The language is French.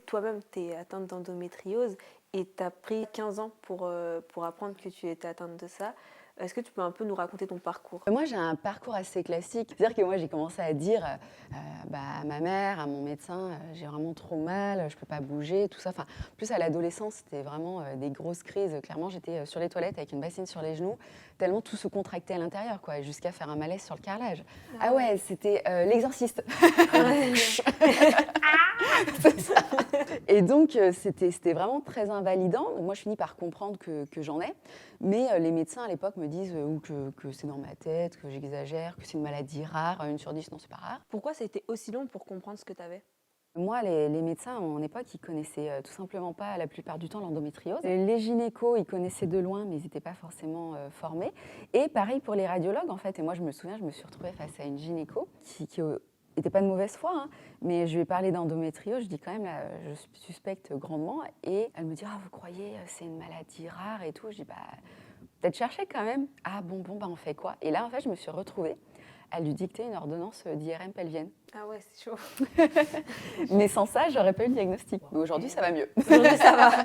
toi-même, tu es atteinte d'endométriose et tu as pris 15 ans pour apprendre que tu étais atteinte de ça. Est-ce que tu peux un peu nous raconter ton parcours? Moi, j'ai un parcours assez classique. C'est-à-dire que moi, j'ai commencé à dire à ma mère, à mon médecin, j'ai vraiment trop mal, je ne peux pas bouger, tout ça. Enfin, plus à l'adolescence, c'était vraiment des grosses crises. Clairement, j'étais sur les toilettes avec une bassine sur les genoux, tellement tout se contractait à l'intérieur, quoi, jusqu'à faire un malaise sur le carrelage. Ah ouais, c'était l'exorciste. C'est ça. Et donc, c'était vraiment très invalidant. Moi, je finis par comprendre que j'en ai. Mais les médecins à l'époque me disent ou que c'est dans ma tête, que j'exagère, que c'est une maladie rare. 1 sur 10, non, c'est pas rare. Pourquoi ça a été aussi long pour comprendre ce que tu avais? Moi, les médecins, à mon époque, ils connaissaient tout simplement pas, la plupart du temps, l'endométriose. Les gynécos, ils connaissaient de loin, mais ils n'étaient pas forcément formés. Et pareil pour les radiologues, en fait. Et moi, je me souviens, je me suis retrouvée face à une gynéco qui n'était pas de mauvaise foi, hein, mais je lui ai parlé d'endométriose, je dis quand même, là, je suspecte grandement. Et elle me dit, ah, vous croyez, c'est une maladie rare et tout. Je dis, bah, peut-être chercher quand même. Ah bon, bah, on fait quoi? Et là, en fait, je me suis retrouvée à lui dicter une ordonnance d'IRM pelvienne. Ah ouais, c'est chaud. Mais sans ça, j'aurais pas eu le diagnostic. Mais aujourd'hui, ça va mieux. Aujourd'hui, ça va.